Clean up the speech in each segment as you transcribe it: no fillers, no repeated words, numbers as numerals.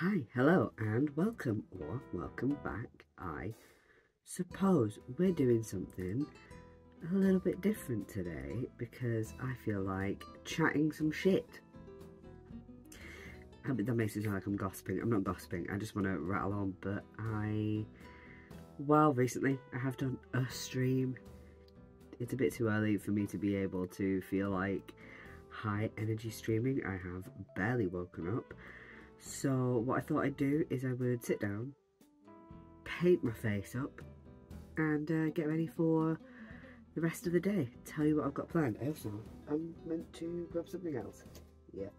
Hi, hello, and welcome, or welcome back, I suppose. We're doing something a little bit different today because I feel like chatting some shit. That makes it sound like I'm gossiping. I'm not gossiping, I just want to rattle on, but recently I have done a stream. It's a bit too early for me to be able to feel like high energy streaming. I have barely woken up. So what I thought I'd do is I would sit down, paint my face up, and get ready for the rest of the day. Tell you what I've got planned. I'm meant to grab something else. Yeah.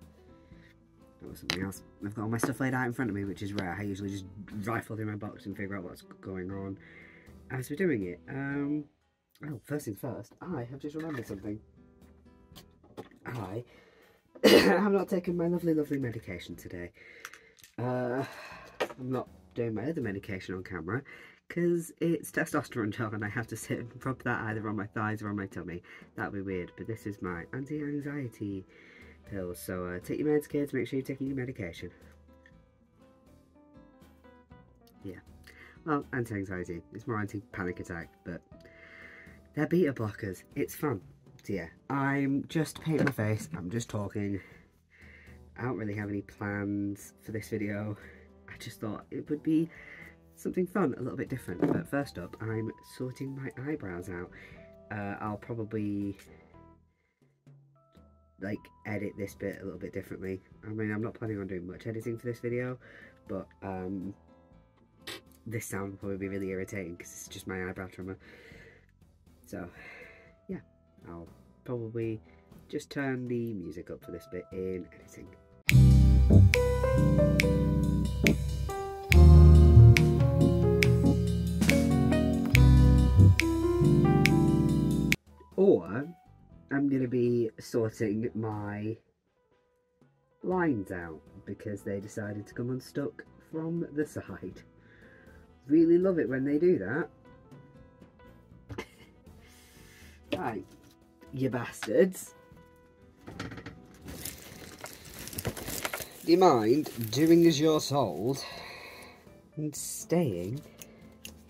That was something else. I've got all my stuff laid out in front of me, which is rare. I usually just rifle through my box and figure out what's going on as we're doing it. Well, first things first, I have just remembered something. I have not taken my lovely medication today. I'm not doing my other medication on camera because it's testosterone gel and I have to sit and rub that either on my thighs or on my tummy. That'd be weird, but this is my anti-anxiety pills. So take your meds, kids. Make sure you're taking your medication. Yeah. Well, anti-anxiety. It's more anti-panic attack, but they're beta blockers. It's fun. So yeah, I'm just painting my face, I'm just talking. I don't really have any plans for this video. I just thought it would be something fun, a little bit different. But first up, I'm sorting my eyebrows out. I'll probably like edit this bit a little bit differently. I mean, I'm not planning on doing much editing for this video, but this sound will probably be really irritating because it's just my eyebrow trimmer. So yeah, I'll probably just turn the music up for this bit in editing. Or I'm going to be sorting my lines out because they decided to come unstuck from the side. Really love it when they do that. Right, you bastards. Do you mind doing as you're told and staying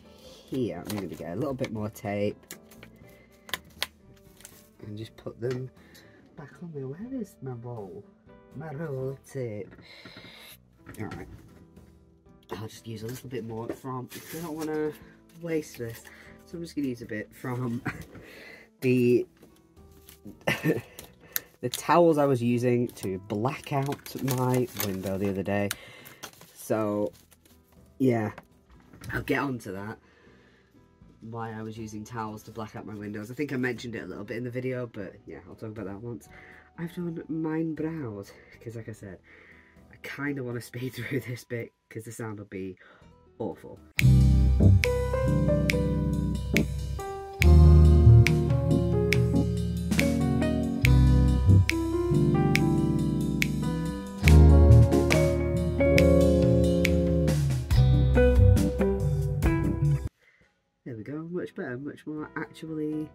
here? I'm going to get a little bit more tape and just put them back on there. Where is my roll? My roll of tape. Alright. I'll just use a little bit more from, because I don't want to waste this. So I'm just going to use a bit from the towels I was using to black out my window the other day. So yeah, I'll get onto that, why I was using towels to black out my windows. I think I mentioned it a little bit in the video, but yeah, I'll talk about that once. I've done mine brows because, like I said, I kind of want to speed through this bit because the sound will be awful. There we go, much better, much more actually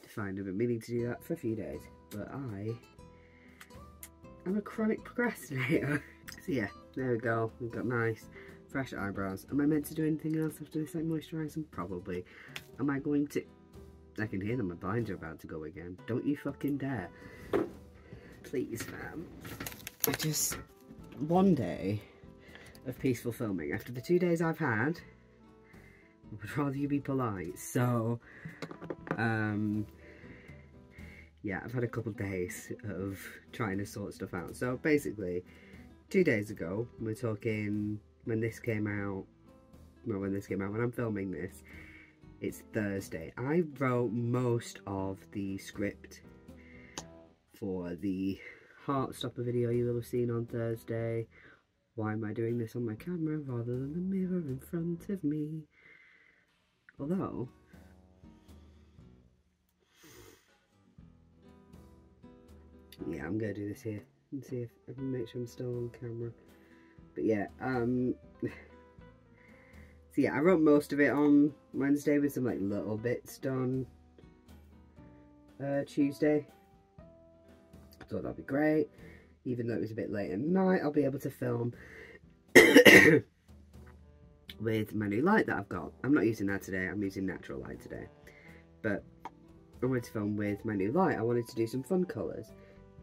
defined. I've been meaning to do that for a few days, but I'm a chronic procrastinator. So yeah, there we go, we've got nice fresh eyebrows. Am I meant to do anything else after this, like moisturise them? Probably. Am I going to... I can hear them, my blinds are about to go again. Don't you fucking dare. Please, fam. One day of peaceful filming. After the 2 days I've had, I would rather you be polite. So, yeah, I've had a couple of days of trying to sort stuff out. So basically, 2 days ago, we're talking when this came out, well, when I'm filming this, it's Thursday. I wrote most of the script for the Heartstopper video you will have seen on Thursday. Why am I doing this on my camera rather than the mirror in front of me? Although, yeah, I'm gonna do this here and see if I can make sure I'm still on camera. But yeah, so yeah, I wrote most of it on Wednesday with some like little bits done Tuesday. I thought that'd be great. Even though it was a bit late at night, I'll be able to film with my new light that I've got. I'm not using that today, I'm using natural light today. But I wanted to film with my new light. I wanted to do some fun colours.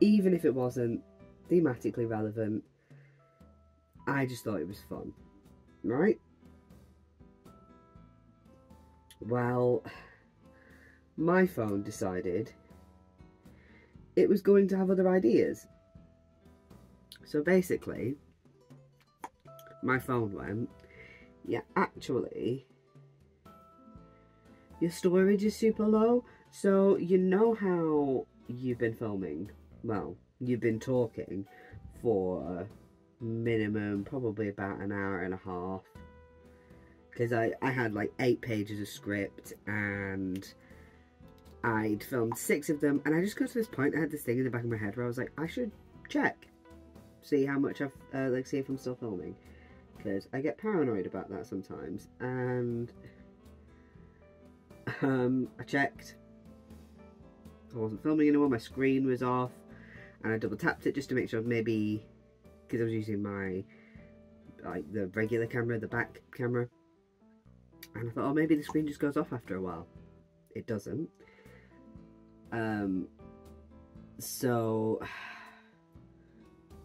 Even if it wasn't thematically relevant, I just thought it was fun. Right? Well, my phone decided it was going to have other ideas. So basically, my phone went, yeah, actually, your storage is super low. So you know how you've been filming, well, you've been talking for minimum probably about an hour and a half, because I had like 8 pages of script and I'd filmed 6 of them, and I just got to this point, I had this thing in the back of my head where I was like, I should check, see how much I've, like, see if I'm still filming, because I get paranoid about that sometimes. And I checked, I wasn't filming anymore, my screen was off, and I double tapped it just to make sure, maybe, because I was using my, like, the regular camera, the back camera, and I thought, oh, maybe the screen just goes off after a while. It doesn't. So,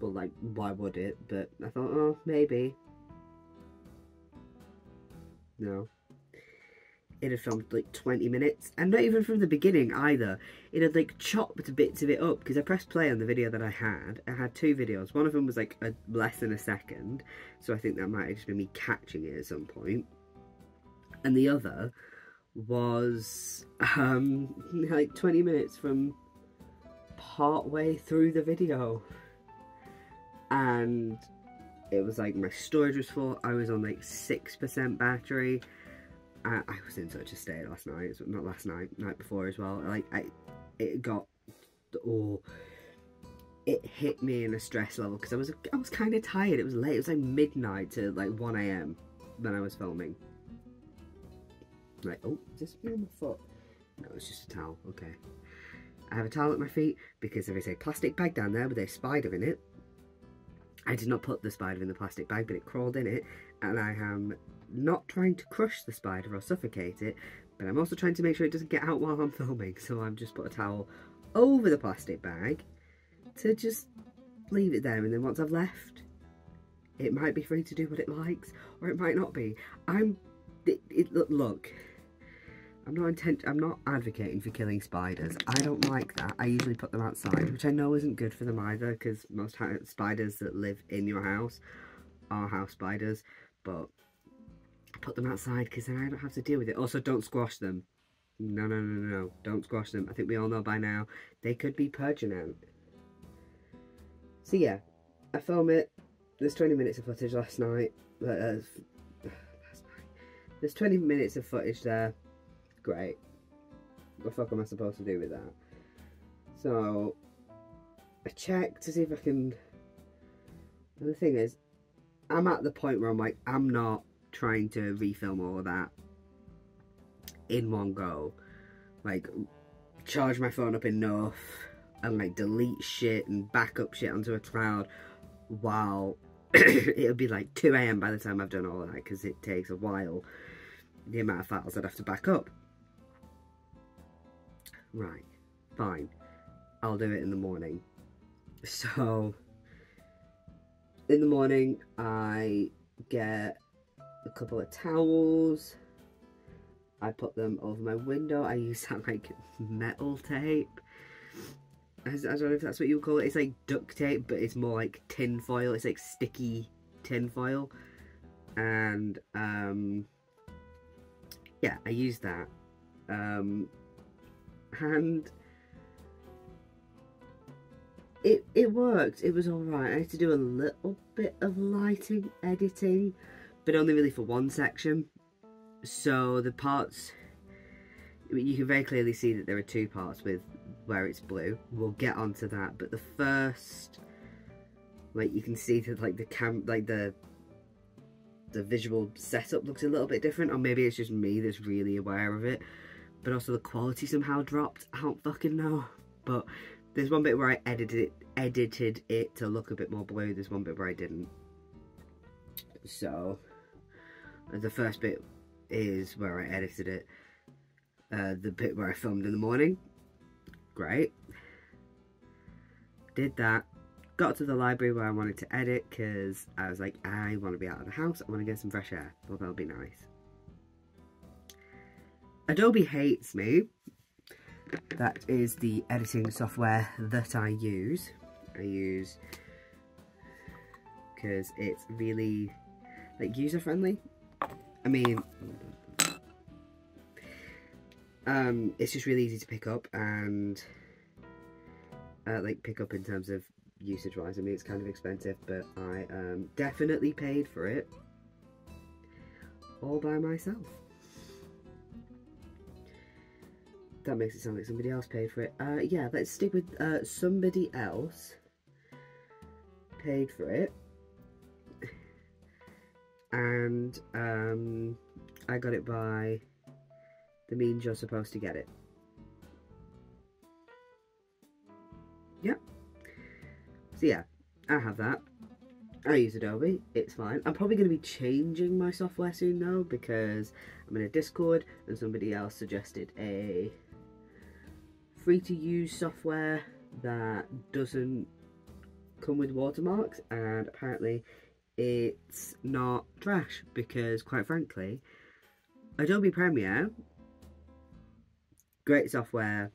well, like, why would it? But I thought, oh, maybe. No. It had filmed like 20 minutes, and not even from the beginning either. It had like chopped bits of it up, because I pressed play on the video that I had. I had 2 videos. One of them was like less than a second, so I think that might have just been me catching it at some point. And the other was like 20 minutes from part way through the video, and it was like my storage was full. I was on like 6% battery. I was in such a state last night, not last night, night before as well. Like, it got, oh, it hit me in a stress level, because I was kind of tired. It was late. It was like midnight to like 1 AM when I was filming. Like, oh, is this me on my foot? No, it's just a towel. Okay. I have a towel at my feet because there is a plastic bag down there with a spider in it. I did not put the spider in the plastic bag, but it crawled in it, and I am not trying to crush the spider or suffocate it, but I'm also trying to make sure it doesn't get out while I'm filming, so I've just put a towel over the plastic bag to just leave it there, and then once I've left, it might be free to do what it likes, or it might not be. Look, I'm not advocating for killing spiders. I don't like that. I usually put them outside, which I know isn't good for them either, because most spiders that live in your house are house spiders, but I put them outside because then I don't have to deal with it. Also, don't squash them. No, don't squash them. I think we all know by now they could be pertinent. So yeah, I film it. There's 20 minutes of footage last night. There's 20 minutes of footage there. Great. What the fuck am I supposed to do with that? So I checked to see if I can. And the thing is, I'm at the point where I'm like, I'm not trying to refilm all of that in one go. Like, charge my phone up enough and like delete shit and back up shit onto a cloud while it'll be like 2 AM by the time I've done all that, because it takes a while, the amount of files I'd have to back up. Right, fine, I'll do it in the morning. So in the morning I get a couple of towels, I put them over my window. I use that like metal tape. I don't know if that's what you would call it. It's like duct tape, but it's more like tin foil. It's like sticky tin foil. And yeah, I used that. And it worked. It was alright. I had to do a little bit of lighting editing, but only really for one section. So the parts, you can very clearly see that there are 2 parts with where it's blue. We'll get onto that, but the first, like, you can see that like the visual setup looks a little bit different, or maybe it's just me that's really aware of it. But also the quality somehow dropped. I don't fucking know. But there's one bit where I edited it to look a bit more blue. There's one bit where I didn't. So the first bit is where I edited it. The bit where I filmed in the morning. Great. Did that. Got to the library where I wanted to edit because I was like, I want to be out of the house. I want to get some fresh air. Well, that'll be nice. Adobe hates me. That is the editing software that I use. Because it's really like user friendly. I mean, it's just really easy to pick up and like pick up in terms of usage wise. I mean, it's kind of expensive, but I definitely paid for it all by myself. That makes it sound like somebody else paid for it. Yeah, let's stick with somebody else paid for it. And I got it by the means you're supposed to get it. Yep. So yeah, I have that. I use Adobe, it's fine. I'm probably going to be changing my software soon though, because I'm in a Discord and somebody else suggested a free to use software that doesn't come with watermarks, and apparently it's not trash, because quite frankly, Adobe Premiere, great software,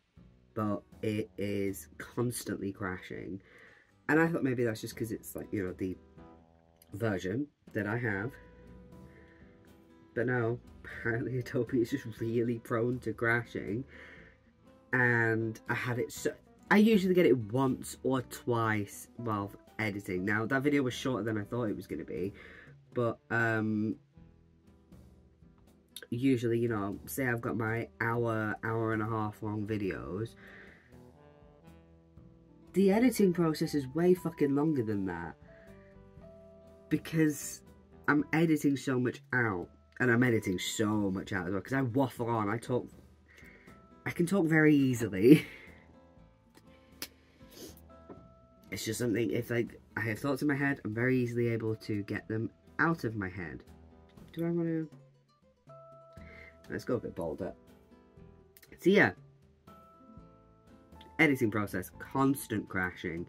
but it is constantly crashing. And I thought maybe that's just because it's like, you know, the version that I have. But no, apparently Adobe is just really prone to crashing. And I had it so... I usually get it once or twice while editing. Now, that video was shorter than I thought it was going to be. But, usually, you know, say I've got my hour and a half long videos. The editing process is way fucking longer than that. Because I'm editing so much out. And I'm editing so much out as well. Because I waffle on. I can talk very easily. It's just something, if like I have thoughts in my head, I'm very easily able to get them out of my head. Do I want to... Let's go a bit bolder. So yeah. Editing process, constant crashing,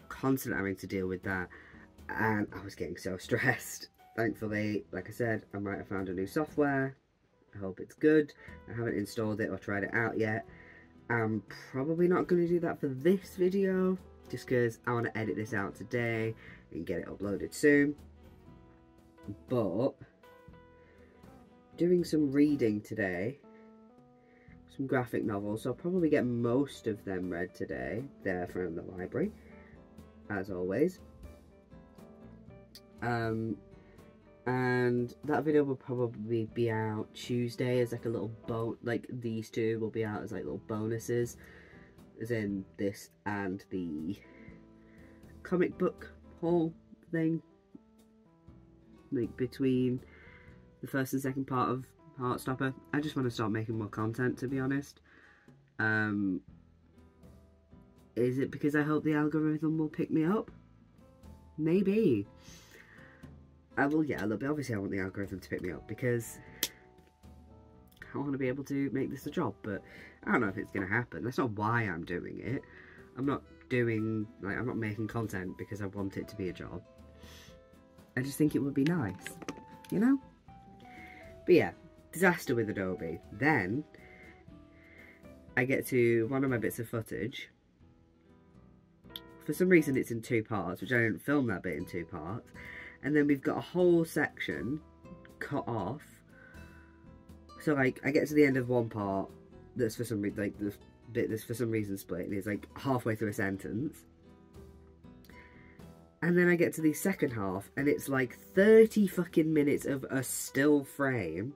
constant having to deal with that, and I was getting so stressed. Thankfully, like I said, I might have found a new software. I hope it's good. I haven't installed it or tried it out yet. I'm probably not going to do that for this video, just because I want to edit this out today and get it uploaded soon. But doing some reading today, some graphic novels, so I'll probably get most of them read today. They're from the library, as always. And that video will probably be out Tuesday as like a little like these two will be out as like little bonuses, as in this and the comic book haul thing, like between the first and second part of Heartstopper. I just want to start making more content, to be honest. Is it because I hope the algorithm will pick me up? Maybe. Well, yeah, a little bit. Obviously, I want the algorithm to pick me up because I want to be able to make this a job, but I don't know if it's going to happen. That's not why I'm doing it. I'm not making content because I want it to be a job. I just think it would be nice, you know? But yeah, disaster with Adobe. Then I get to one of my bits of footage. For some reason it's in 2 parts, which I didn't film that bit in 2 parts. And then we've got a whole section cut off. So like I get to the end of one part that's for some reason, like the bit that's for some reason split, and it's like halfway through a sentence. And then I get to the second half and it's like 30 fucking minutes of a still frame.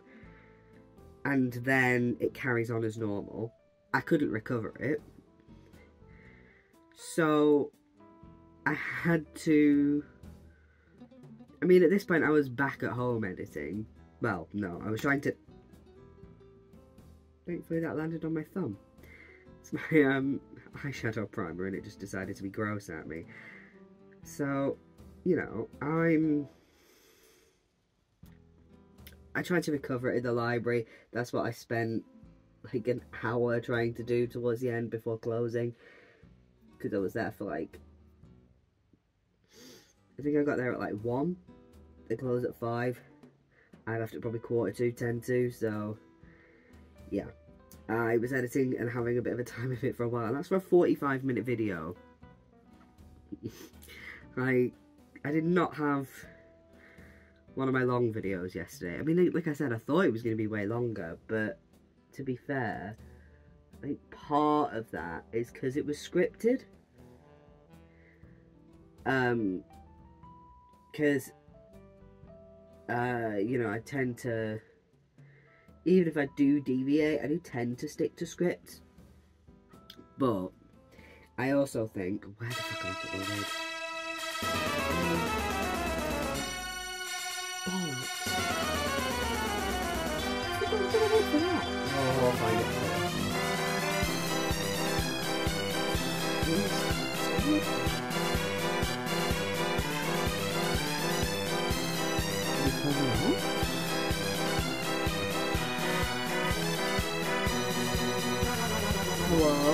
And then it carries on as normal. I couldn't recover it. So I had to... I mean, at this point I was back at home editing. Well, no, I was trying to... Thankfully that landed on my thumb. It's my eyeshadow primer and it just decided to be gross at me. So, you know, I'm I tried to recover it in the library. That's what I spent like an hour trying to do towards the end before closing, because I was there for like, I think I got there at like 1. They closed at 5. I left at probably 1:45 to 10 to, so yeah. I was editing and having a bit of a time of it for a while, and that's for a 45-minute video. I did not have one of my long videos yesterday. I mean, like I said, I thought it was going to be way longer, but to be fair, I think part of that is because it was scripted. Because, you know, I tend to, even if I do deviate, I do tend to stick to scripts. But I also think, where the fuck am I put my wig? Bollocks. What am I gonna wait for that? Oh, I'll find it. Hello?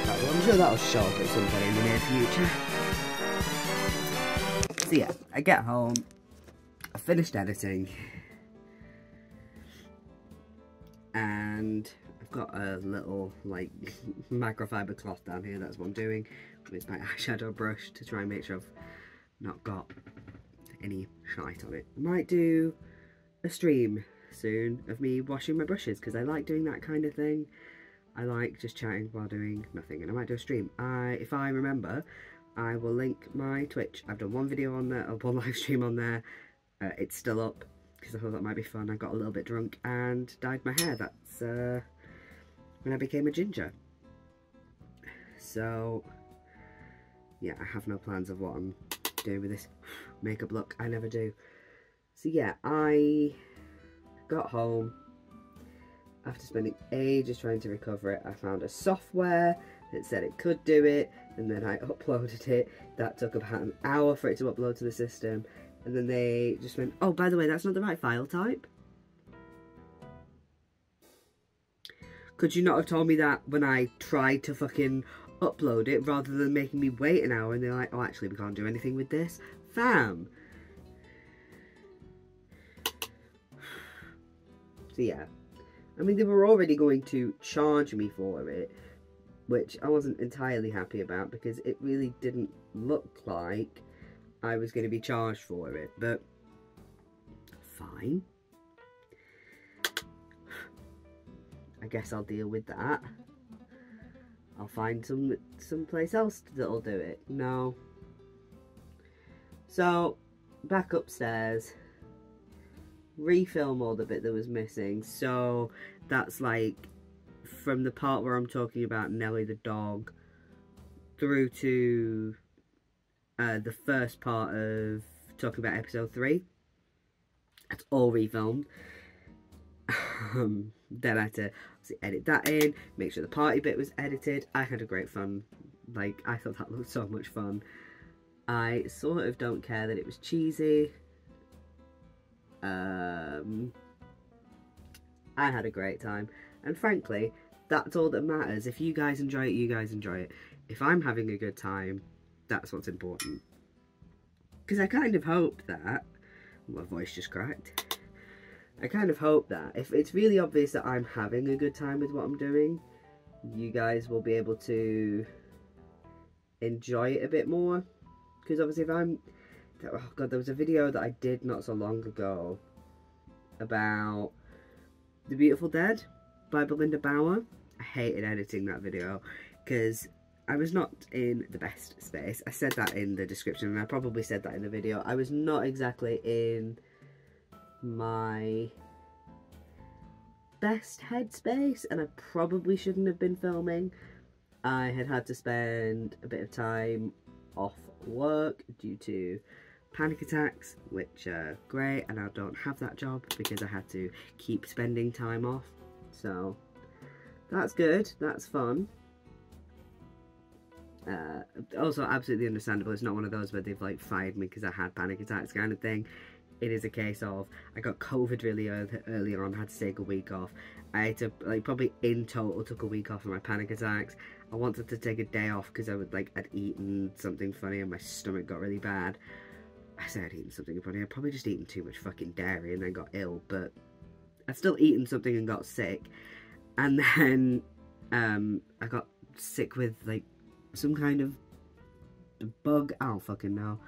Right, well, I'm sure that'll show up at some point in the near future. So yeah, I get home, I finished editing, and I've got a little like microfiber cloth down here. That's what I'm doing with my eyeshadow brush to try and make sure I've not got any shite on it. I might do a stream soon of me washing my brushes, because I like doing that kind of thing. I like just chatting while doing nothing, and I might do a stream. If I remember, I will link my Twitch. I've done one video on there, or one live stream on there. It's still up, because I thought that might be fun. I got a little bit drunk and dyed my hair. That's when I became a ginger. So yeah, I have no plans of what I'm doing with this makeup look. I never do. So yeah, I got home after spending ages trying to recover it. I found a software that said it could do it, and then I uploaded it. That took about an hour for it to upload to the system, and then they just went, oh, by the way, that's not the right file type. Could you not have told me that when I tried to fucking upload it, rather than making me wait an hour? And they're like, oh, actually, we can't do anything with this. Fam. So yeah, I mean, they were already going to charge me for it, which I wasn't entirely happy about, because it really didn't look like I was going to be charged for it, but fine. I guess I'll deal with that. I'll find someplace else that'll do it. No. So, back upstairs, refilm all the bit that was missing. So that's like from the part where I'm talking about Nelly the dog through to the first part of talking about episode 3. That's all refilmed. Then I had to edit that in, make sure the party bit was edited. I had a great fun. Like, I thought that looked so much fun. I sort of don't care that it was cheesy. I had a great time, and frankly, that's all that matters. If you guys enjoy it, you guys enjoy it. If I'm having a good time, that's what's important. Because I kind of hope that, my voice just cracked, I kind of hope that if it's really obvious that I'm having a good time with what I'm doing, you guys will be able to enjoy it a bit more. Because obviously if I'm, oh god, there was a video that I did not so long ago about The Beautiful Dead by Belinda Bauer. I hated editing that video because I was not in the best space. I said that in the description, and I probably said that in the video. I was not exactly in my best headspace, and I probably shouldn't have been filming. I had to spend a bit of time off work due to panic attacks, which are great, and I don't have that job because I had to keep spending time off, so that's good, that's fun. Also, absolutely understandable. It's not one of those where they've like fired me because I had panic attacks kind of thing. It is a case of I got COVID really early on, had to take a week off. I had to, like, probably in total took a week off of my panic attacks. I wanted to take a day off because I would, like, I'd eaten something funny and my stomach got really bad. I said I'd eaten something funny. I'd probably just eaten too much fucking dairy and then got ill, but I'd still eaten something and got sick. And then I got sick with, like, some kind of bug. I don't fucking know.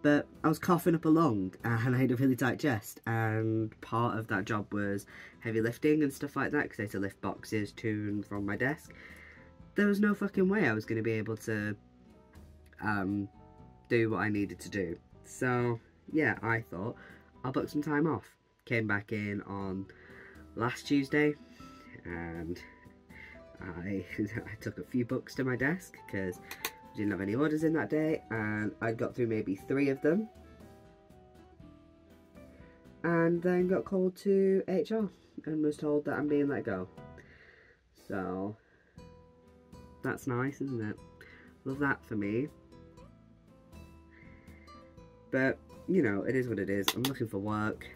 But I was coughing up a lung and I had a really tight chest, and part of that job was heavy lifting and stuff like that because I had to lift boxes to and from my desk. There was no fucking way I was going to be able to do what I needed to do. So yeah, I thought I'll book some time off. Came back in on last Tuesday and I took a few books to my desk because didn't have any orders in that day, and I got through maybe 3 of them and then got called to HR and was told that I'm being let go. So that's nice, isn't it? Love that for me. But you know, it is what it is. I'm looking for work.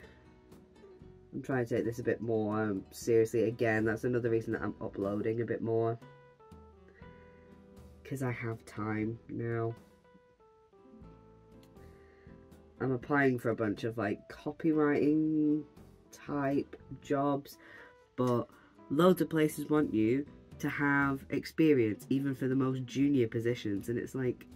I'm trying to take this a bit more seriously again. That's another reason that I'm uploading a bit more, because I have time now. I'm applying for a bunch of like copywriting type jobs, but loads of places want you to have experience even for the most junior positions, and it's like,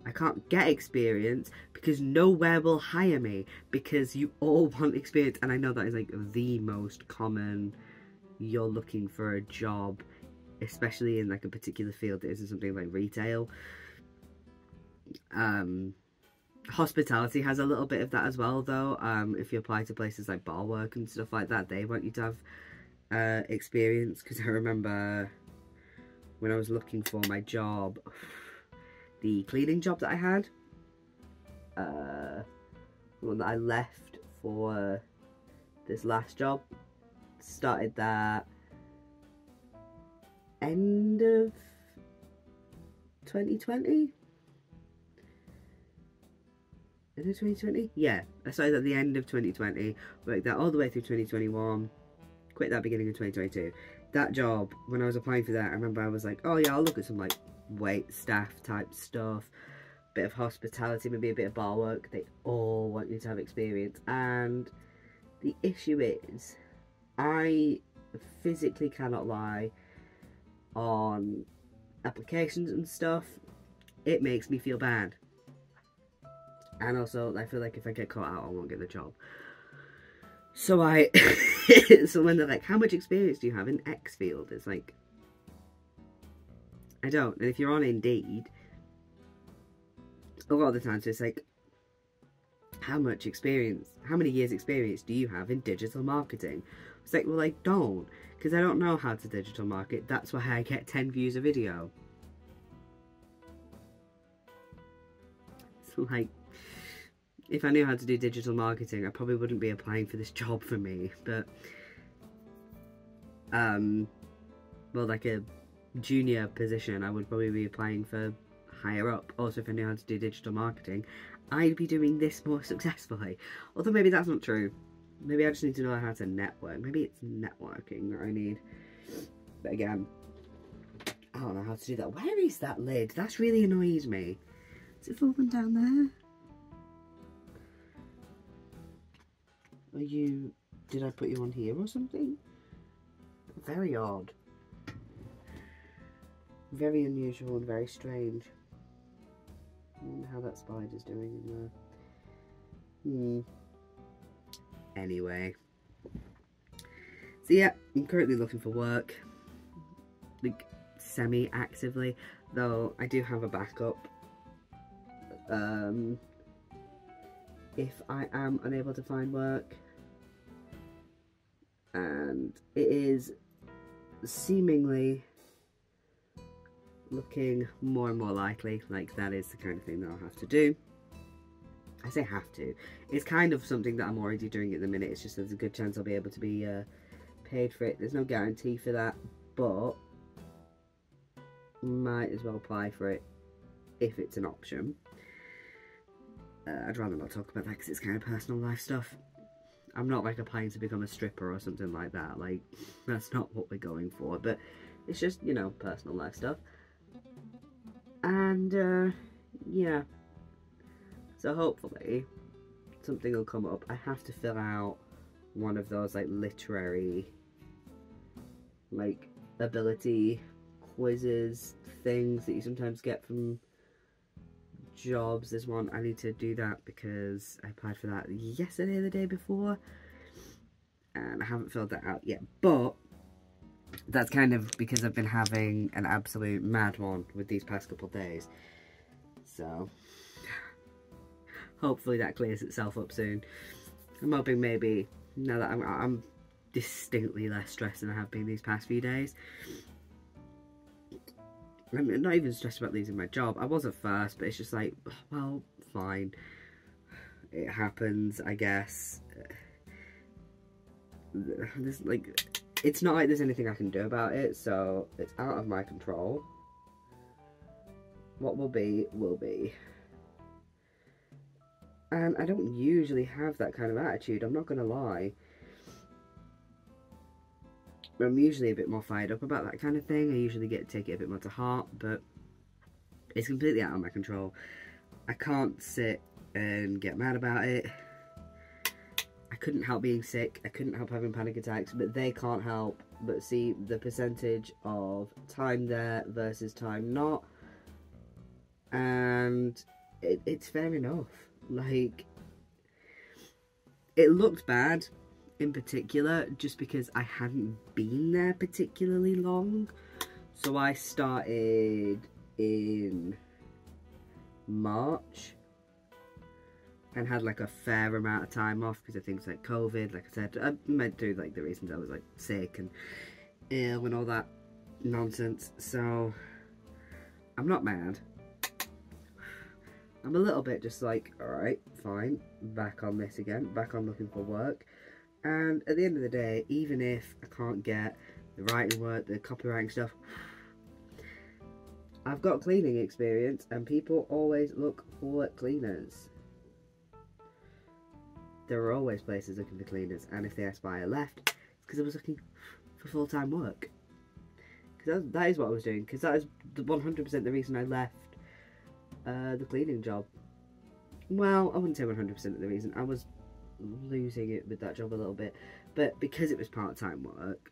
I can't get experience because nowhere will hire me because you all want experience. And I know that is like the most common, you're looking for a job, especially in like a particular field that isn't something like retail. Hospitality has a little bit of that as well though. If you apply to places like bar work and stuff like that, they want you to have experience. Because I remember when I was looking for my job, the cleaning job that I had, the one that I left for this last job, started that end of 2020? End of 2020? Yeah, I started at the end of 2020, worked that all the way through 2021, quit that beginning of 2022. That job, when I was applying for that, I remember I was like, oh yeah, I'll look at some like wait staff type stuff, bit of hospitality, maybe a bit of bar work. They all want you to have experience, and the issue is I physically cannot lie on applications and stuff. It makes me feel bad, and also I feel like if I get caught out I won't get the job. So so when they're like, how much experience do you have in X field, it's like, I don't. And if you're on Indeed, a lot of the times it's like, how much experience, how many years experience do you have in digital marketing? It's like, well, I don't, because I don't know how to digital market. That's why I get 10 views a video. So like, if I knew how to do digital marketing, I probably wouldn't be applying for this job for me. But well, like a junior position, I would probably be applying for higher up. Also, if I knew how to do digital marketing, I'd be doing this more successfully. Although maybe that's not true. Maybe I just need to know how to network. Maybe it's networking that I need. But again, I don't know how to do that. Where is that lid? That's really annoyed me. Is it falling down there? Are you... Did I put you on here or something? Very odd. Very unusual and very strange. I wonder how that spider's doing in there. Anyway. So yeah, I'm currently looking for work. Like, semi-actively. Though, I do have a backup. If I am unable to find work. And it is seemingly looking more and more likely like that is the kind of thing that I'll have to do. I say have to. It's kind of something that I'm already doing at the minute. It's just there's a good chance I'll be able to be paid for it. There's no guarantee for that, but might as well apply for it if it's an option. I'd rather not talk about that because it's kind of personal life stuff. I'm not like applying to become a stripper or something like that. Like, that's not what we're going for. But it's just, you know, personal life stuff. And, yeah. So hopefully something will come up. I have to fill out one of those, like, literary, like, ability quizzes things that you sometimes get from jobs. There's one, I need to do that because I applied for that yesterday or the day before and I haven't filled that out yet, but that's kind of because I've been having an absolute mad one with these past couple of days, so hopefully that clears itself up soon. I'm hoping maybe now that I'm distinctly less stressed than I have been these past few days. I'm not even stressed about losing my job. I was at first, but it's just like, well, fine. It happens, I guess. It's not like there's anything I can do about it, so it's out of my control. What will be, will be. And I don't usually have that kind of attitude, I'm not going to lie. I'm usually a bit more fired up about that kind of thing. I usually take it a bit more to heart, but it's completely out of my control. I can't sit and get mad about it. I couldn't help being sick. I couldn't help having panic attacks, but they can't help but see the percentage of time there versus time not. And it's fair enough. Like, it looked bad in particular just because I hadn't been there particularly long. So I started in March and had like a fair amount of time off because of things like COVID. Like I said, I meant to, like, the reasons I was like sick and ill and all that nonsense. So I'm not mad. I'm a little bit just like, alright, fine, back on this again, back on looking for work. And at the end of the day, even if I can't get the writing work, the copywriting stuff, I've got cleaning experience and people always look for cleaners. There are always places looking for cleaners, and if they asked why I left, it's because I was looking for full-time work. Because that is what I was doing, because that is 100% the reason I left the cleaning job. Well, I wouldn't say 100% of the reason. I was losing it with that job a little bit, but because it was part-time work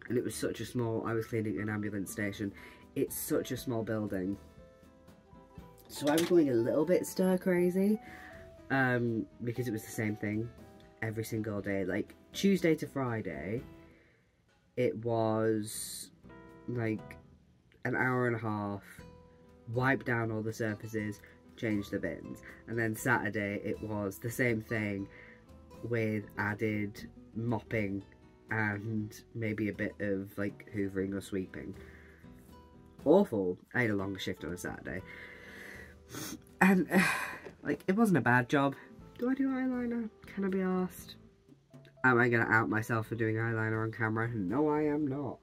and it was such a small, I was cleaning an ambulance station, it's such a small building, so I was going a little bit stir crazy because it was the same thing every single day. Like Tuesday to Friday it was like an hour and a half, wipe down all the surfaces, change the bins, and then Saturday it was the same thing with added mopping and maybe a bit of like hoovering or sweeping. Awful. I had a longer shift on a Saturday and like, it wasn't a bad job. Do I do eyeliner? Can I be asked? Am I gonna out myself for doing eyeliner on camera? No, I am not.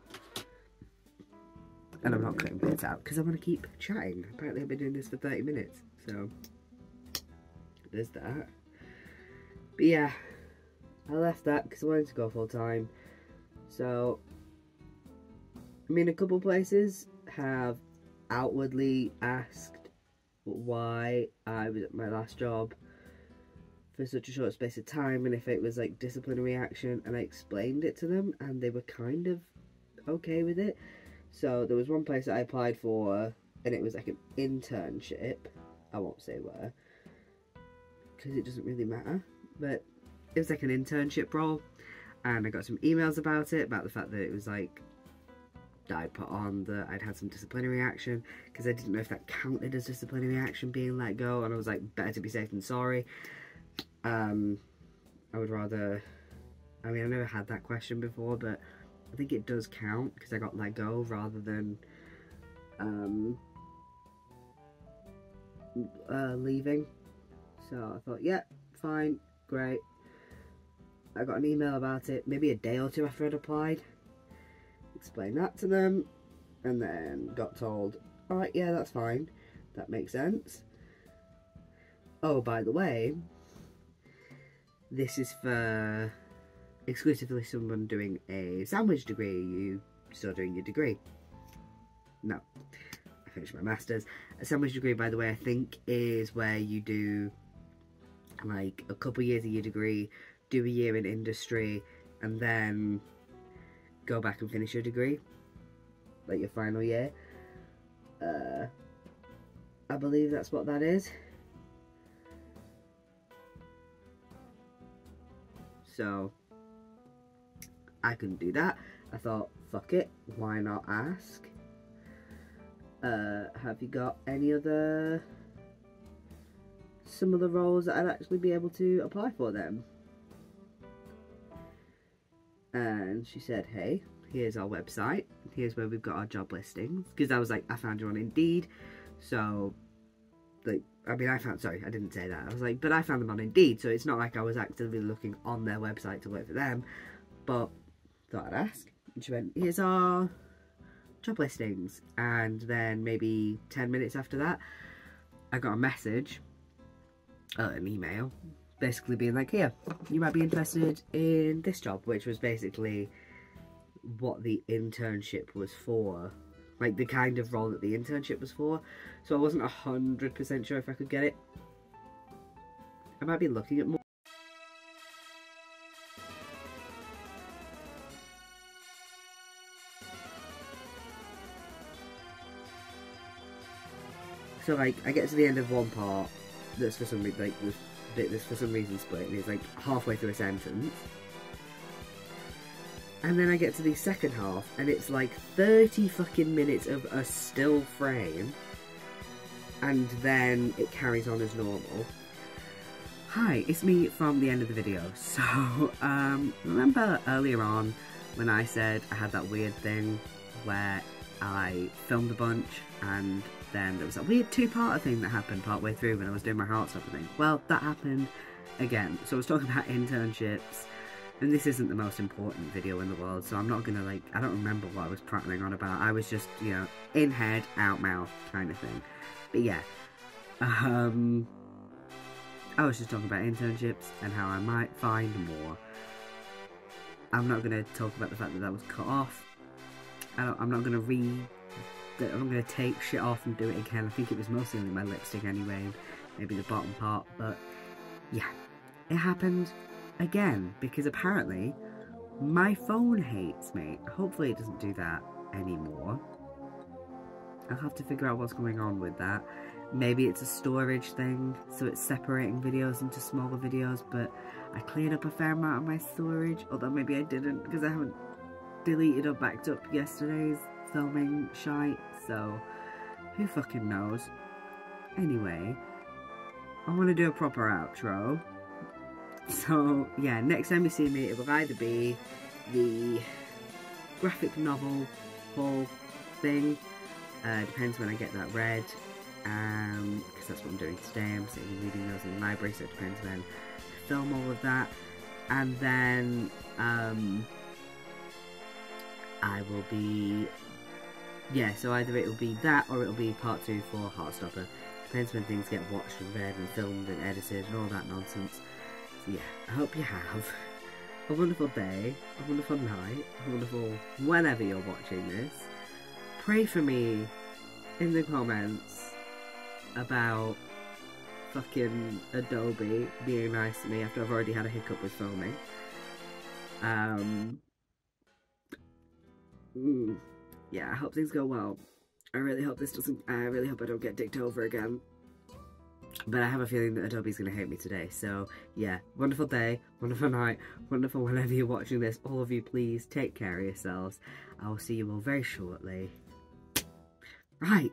And I'm not cutting bits out because I want to keep chatting. Apparently I've been doing this for 30 minutes. So, there's that. But yeah, I left that because I wanted to go full time. So, I mean, a couple places have outwardly asked why I was at my last job for such a short space of time and if it was like disciplinary action, and I explained it to them and they were kind of okay with it. So there was one place that I applied for and it was like an internship. I won't say where because it doesn't really matter, but it was like an internship role, and I got some emails about it, about the fact that it was like I put on that I'd had some disciplinary action, because I didn't know if that counted as disciplinary action, being let go, and I was like, better to be safe than sorry. I would rather, I mean, I've never had that question before, but I think it does count because I got let go rather than leaving. So I thought, yeah, fine, great. I got an email about it maybe a day or two after I'd applied. Explained that to them. and then got told, alright, yeah, that's fine, that makes sense. Oh, by the way, this is for exclusively someone doing a sandwich degree. You still doing your degree? No, I finished my master's. A sandwich degree, by the way, I think is where you do like a couple years of your degree, do a year in industry, and then go back and finish your degree, like your final year. I believe that's what that is. So I couldn't do that. I thought, fuck it, why not ask? Have you got any other some of the roles that I'd actually be able to apply for them? And she said, hey, here's our website, here's where we've got our job listings, because I was like, I found you on Indeed. So like, I mean, I didn't say that. I was like, but I found them on Indeed, so it's not like I was actively looking on their website to work for them, but thought I'd ask. And she went, here's our job listings. And then maybe 10 minutes after that, I got a message, an email, basically being like, here, you might be interested in this job, which was basically what the internship was for. Like, the kind of role that the internship was for. So I wasn't 100% sure if I could get it. I might be looking at more. So, like, I get to the end of one part that's for some reason, like, this bit that's for some reason split, and it's like halfway through a sentence. And then I get to the second half, and it's like 30 fucking minutes of a still frame, and then it carries on as normal. Hi, it's me from the end of the video. So, remember earlier on when I said I had that weird thing where I filmed a bunch, and then there was that weird two-parter thing that happened partway through when I was doing my Heartstopper thing? Well, that happened again. So I was talking about internships. And this isn't the most important video in the world, so I'm not gonna, like, I don't remember what I was prattling on about. I was just, you know, in head, out mouth kind of thing. But yeah, I was just talking about internships and how I might find more. I'm not gonna talk about the fact that that was cut off. I'm not gonna take shit off and do it again. I think it was mostly my lipstick anyway, maybe the bottom part, but yeah, it happened again, because apparently my phone hates me. Hopefully it doesn't do that anymore. I'll have to figure out what's going on with that. Maybe it's a storage thing, so it's separating videos into smaller videos, but I cleared up a fair amount of my storage, although maybe I didn't, because I haven't deleted or backed up yesterday's filming shite, so who fucking knows. Anyway, I want to do a proper outro. So, yeah, next time you see me, it will either be the graphic novel haul thing, depends when I get that read, because that's what I'm doing today. I'm sitting and reading those in the library, so it depends when I film all of that. And then, I will be, yeah, so either it will be that, or it will be part 2 for Heartstopper. Depends when things get watched and read and filmed and edited and all that nonsense. So yeah, I hope you have a wonderful day, a wonderful night, a wonderful whenever you're watching this. Pray for me in the comments about fucking Adobe being nice to me after I've already had a hiccup with filming. Yeah, I hope things go well. I really hope I don't get dicked over again. But I have a feeling that Adobe's going to hate me today. So, yeah, wonderful day, wonderful night, wonderful whenever you're watching this. All of you, please take care of yourselves. I will see you all very shortly. Right.